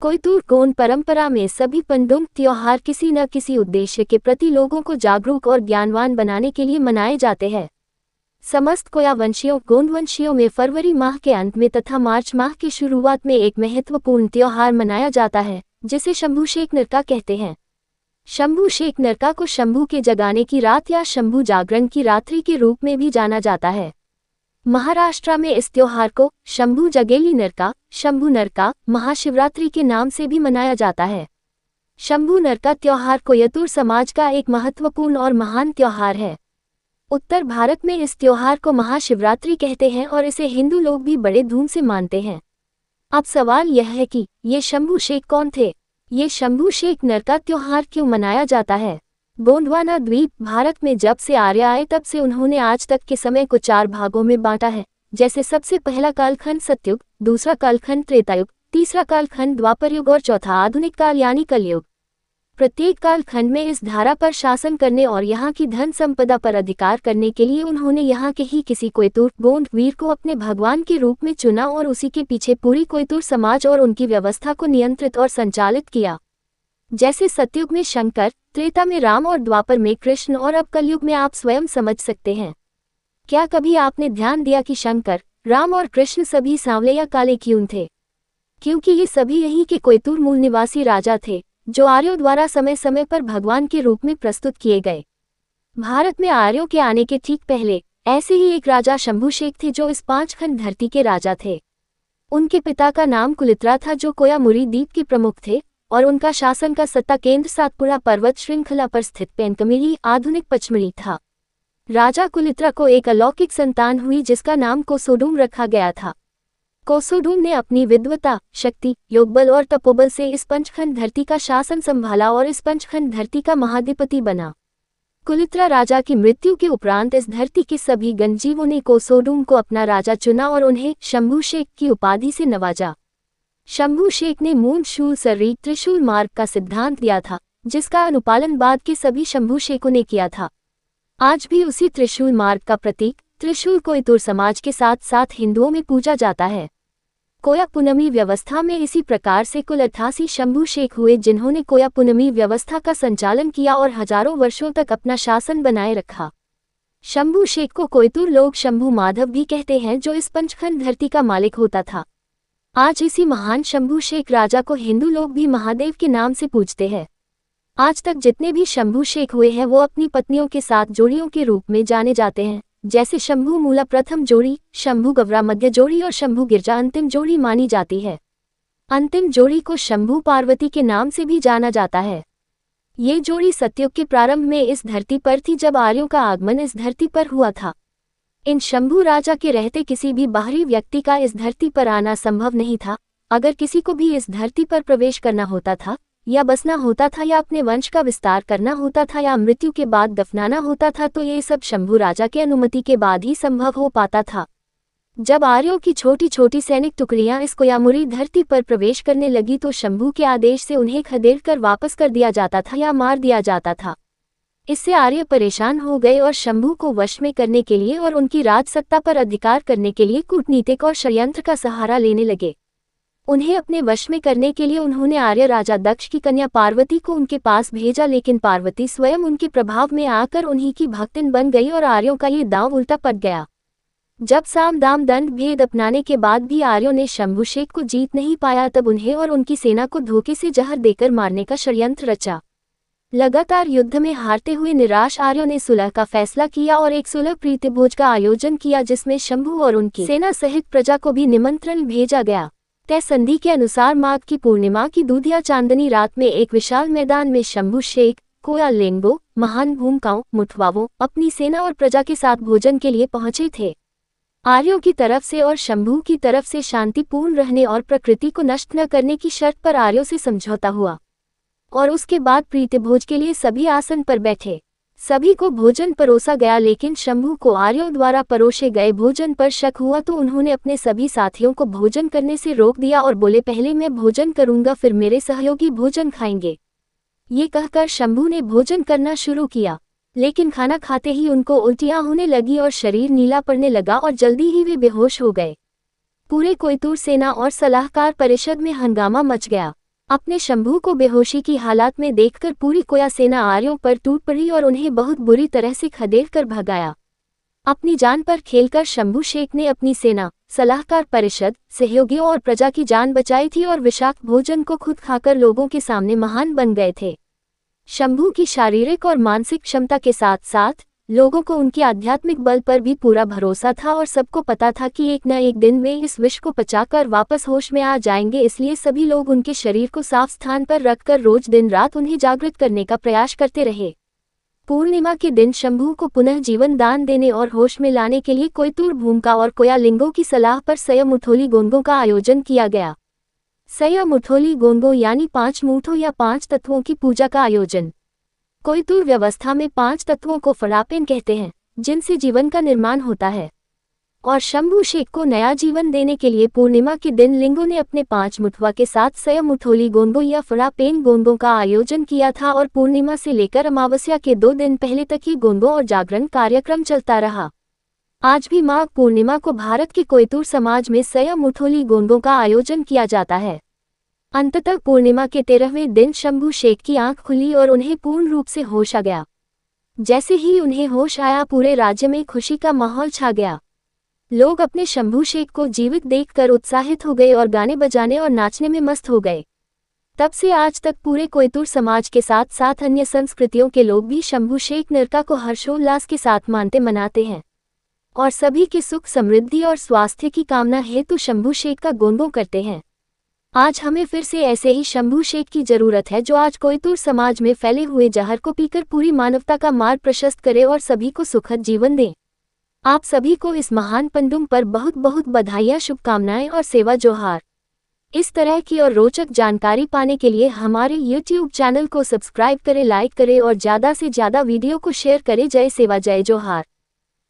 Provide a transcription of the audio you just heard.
कोयतूर गोंड परंपरा में सभी पंडुंग त्योहार किसी न किसी उद्देश्य के प्रति लोगों को जागरूक और ज्ञानवान बनाने के लिए मनाए जाते हैं। समस्त कोया वंशियों गोंड वंशियों में फरवरी माह के अंत में तथा मार्च माह की शुरुआत में एक महत्वपूर्ण त्योहार मनाया जाता है, जिसे शंभू शेख नरका कहते हैं। शंभू शेख नरका को शंभू के जगाने की रात या शंभू जागरण की रात्रि के रूप में भी जाना जाता है। महाराष्ट्र में इस त्योहार को शंभू जगेली नरका, शंभू नरका, महाशिवरात्रि के नाम से भी मनाया जाता है। शंभू नरका त्योहार कोयतूर समाज का एक महत्वपूर्ण और महान त्योहार है। उत्तर भारत में इस त्योहार को महाशिवरात्रि कहते हैं और इसे हिंदू लोग भी बड़े धूम से मानते हैं। अब सवाल यह है कि ये शंभू शेख कौन थे? ये शंभू शेख नरका त्योहार क्यों मनाया जाता है? गोंडवाना द्वीप भारत में जब से आर्य आए तब से उन्होंने आज तक के समय को 4 भागों में बांटा है, जैसे सबसे पहला कालखंड सतयुग, दूसरा कालखंड त्रेतायुग, तीसरा कालखंड द्वापरयुग और चौथा आधुनिक काल यानी कलयुग। प्रत्येक कालखंड में इस धारा पर शासन करने और यहाँ की धन संपदा पर अधिकार करने के लिए उन्होंने यहाँ के ही किसी कोयतूर गोंड वीर को अपने भगवान के रूप में चुना और उसी के पीछे पूरी कोयतूर समाज और उनकी व्यवस्था को नियंत्रित और संचालित किया। जैसे सतयुग में शंकर, त्रेता में राम और द्वापर में कृष्ण और अब कलयुग में आप स्वयं समझ सकते हैं। क्या कभी आपने ध्यान दिया कि शंकर, राम और कृष्ण सभी सांवले या काले क्यों थे? क्योंकि ये सभी यहीं के कोयतूर मूल निवासी राजा थे, जो आर्यों द्वारा समय समय पर भगवान के रूप में प्रस्तुत किए गए। भारत में आर्यों के आने के ठीक पहले ऐसे ही एक राजा शंभू शेख थे, जो इस 5 खंड धरती के राजा थे। उनके पिता का नाम कुलित्रा था, जो कोयामुरी द्वीप के प्रमुख थे, और उनका शासन का सत्ता केंद्र सातपुड़ा पर्वत श्रृंखला पर स्थित पेनकमिली आधुनिक पचमढ़ी था। राजा कुलित्रा को एक अलौकिक संतान हुई जिसका नाम कोसोडूम रखा गया था। कोसोडूम ने अपनी विद्वता, शक्ति, योगबल और तपोबल से इस पंचखंड धरती का शासन संभाला और इस पंचखंड धरती का महाधिपति बना। कुलित्रा राजा की मृत्यु के उपरांत इस धरती के सभी गणजीवों ने कोसोडूम को अपना राजा चुना और उन्हें शंभू शेख की उपाधि से नवाजा। शंभू शेख ने मूल शूल सर्री त्रिशूल मार्ग का सिद्धांत दिया था, जिसका अनुपालन बाद के सभी शंभू शेखों ने किया था। आज भी उसी त्रिशूल मार्ग का प्रतीक त्रिशूल कोयतूर समाज के साथ साथ हिंदुओं में पूजा जाता है। कोया पुनमी व्यवस्था में इसी प्रकार से कुल 88 शंभू शेख हुए, जिन्होंने कोया पुनमी व्यवस्था का संचालन किया और हजारों वर्षों तक अपना शासन बनाए रखा। शंभू शेख को कोयतूर लोग शंभू माधव भी कहते हैं, जो इस पंचखंड धरती का मालिक होता था। आज इसी महान शंभू शेख राजा को हिंदू लोग भी महादेव के नाम से पूजते हैं। आज तक जितने भी शंभू शेख हुए हैं वो अपनी पत्नियों के साथ जोड़ियों के रूप में जाने जाते हैं, जैसे शंभू मूला प्रथम जोड़ी, शंभू गवरा मध्य जोड़ी और शंभू गिरजा अंतिम जोड़ी मानी जाती है। अंतिम जोड़ी को शंभू पार्वती के नाम से भी जाना जाता है। ये जोड़ी सतयुग के प्रारंभ में इस धरती पर थी, जब आर्यों का आगमन इस धरती पर हुआ था। इन शंभू राजा के रहते किसी भी बाहरी व्यक्ति का इस धरती पर आना संभव नहीं था। अगर किसी को भी इस धरती पर प्रवेश करना होता था या बसना होता था या अपने वंश का विस्तार करना होता था या मृत्यु के बाद दफनाना होता था, तो ये सब शंभू राजा के अनुमति के बाद ही संभव हो पाता था। जब आर्यों की छोटी छोटी सैनिक टुकड़ियां इस कोयामुरी धरती पर प्रवेश करने लगी तो शंभू के आदेश से उन्हें खदेड़ कर वापस कर दिया जाता था या मार दिया जाता था। इससे आर्य परेशान हो गए और शंभू को वश में करने के लिए और उनकी राजसत्ता पर अधिकार करने के लिए कूटनीतिक और षड्यंत्र का सहारा लेने लगे। उन्हें अपने वश में करने के लिए उन्होंने आर्य राजा दक्ष की कन्या पार्वती को उनके पास भेजा, लेकिन पार्वती स्वयं उनके प्रभाव में आकर उन्हीं की भक्तिन बन गई और आर्यों का ये दांव उल्टा पड़ गया। जब साम दाम दंड भेद अपनाने के बाद भी आर्यों ने शंभू शेख को जीत नहीं पाया, तब उन्हें और उनकी सेना को धोखे से जहर देकर मारने का षड्यंत्र रचा। लगातार युद्ध में हारते हुए निराश आर्यों ने सुलह का फैसला किया और एक सुलह प्रीतिभोज का आयोजन किया, जिसमें शंभू और उनकी सेना सहित प्रजा को भी निमंत्रण भेजा गया। तय संधि के अनुसार माघ की पूर्णिमा की दूधिया चांदनी रात में एक विशाल मैदान में शंभू शेख, कोया लेंगो, महान भूमकाओं, मुठवावों अपनी सेना और प्रजा के साथ भोजन के लिए पहुंचे थे। आर्यों की तरफ से और शंभू की तरफ से शांतिपूर्ण रहने और प्रकृति को नष्ट न करने की शर्त पर आर्यों से समझौता हुआ और उसके बाद प्रीतिभोज के लिए सभी आसन पर बैठे। सभी को भोजन परोसा गया, लेकिन शंभू को आर्यों द्वारा परोसे गए भोजन पर शक हुआ तो उन्होंने अपने सभी साथियों को भोजन करने से रोक दिया और बोले, पहले मैं भोजन करूंगा फिर मेरे सहयोगी भोजन खाएंगे। ये कहकर शंभू ने भोजन करना शुरू किया, लेकिन खाना खाते ही उनको उल्टियां होने लगी और शरीर नीला पड़ने लगा और जल्दी ही वे बेहोश हो गए। पूरे कोयतूर सेना और सलाहकार परिषद में हंगामा मच गया। अपने शंभू को बेहोशी की हालात में देखकर पूरी कोया सेना आर्यों पर टूट पड़ी और उन्हें बहुत बुरी तरह से खदेड़ कर भगाया। अपनी जान पर खेलकर शंभू शेख ने अपनी सेना, सलाहकार परिषद, सहयोगियों और प्रजा की जान बचाई थी और विषाक्त भोजन को खुद खाकर लोगों के सामने महान बन गए थे। शंभू की शारीरिक और मानसिक क्षमता के साथ साथ लोगों को उनके आध्यात्मिक बल पर भी पूरा भरोसा था और सबको पता था कि एक न एक दिन वे इस विष को पचाकर वापस होश में आ जाएंगे। इसलिए सभी लोग उनके शरीर को साफ स्थान पर रखकर रोज दिन रात उन्हें जागृत करने का प्रयास करते रहे। पूर्णिमा के दिन शंभू को पुनः जीवन दान देने और होश में लाने के लिए कोयतुर भूमिका और कोया लिंगों की सलाह पर सयमुथोली गोंगों का आयोजन किया गया। सयमुथोली गोंगों यानी 5 मूठों या 5 तत्वों की पूजा का आयोजन। कोयतुर व्यवस्था में 5 तत्वों को फरापेन कहते हैं, जिनसे जीवन का निर्माण होता है। और शंभू शेख को नया जीवन देने के लिए पूर्णिमा के दिन लिंगों ने अपने 5 मुठवा के साथ सयमुथोली गोंगों या फरापेन गोंगों का आयोजन किया था और पूर्णिमा से लेकर अमावस्या के 2 दिन पहले तक ही गोंगों और जागरण कार्यक्रम चलता रहा। आज भी माघ पूर्णिमा को भारत के कोयतुर समाज में सयमुथोली गोंगों का आयोजन किया जाता है। अंततः पूर्णिमा के 13वें दिन शंभू शेख की आंख खुली और उन्हें पूर्ण रूप से होश आ गया। जैसे ही उन्हें होश आया पूरे राज्य में खुशी का माहौल छा गया। लोग अपने शंभू शेख को जीवित देखकर उत्साहित हो गए और गाने बजाने और नाचने में मस्त हो गए। तब से आज तक पूरे कोयतुर समाज के साथ साथ अन्य संस्कृतियों के लोग भी शंभू शेख नरका को हर्षोल्लास के साथ मानते मनाते हैं और सभी के सुख समृद्धि और स्वास्थ्य की कामना हेतु शंभू शेख का गोंगों करते हैं। आज हमें फिर से ऐसे ही शंभू शेख की जरूरत है जो आज कोयतुर समाज में फैले हुए जहर को पीकर पूरी मानवता का मार्ग प्रशस्त करे और सभी को सुखद जीवन दे। आप सभी को इस महान पंडुम पर बहुत बहुत बधाइयाँ, शुभकामनाएं और सेवा जोहार। इस तरह की और रोचक जानकारी पाने के लिए हमारे YouTube चैनल को सब्सक्राइब करें, लाइक करें और ज़्यादा से ज़्यादा वीडियो को शेयर करें। जय सेवा, जय जोहार।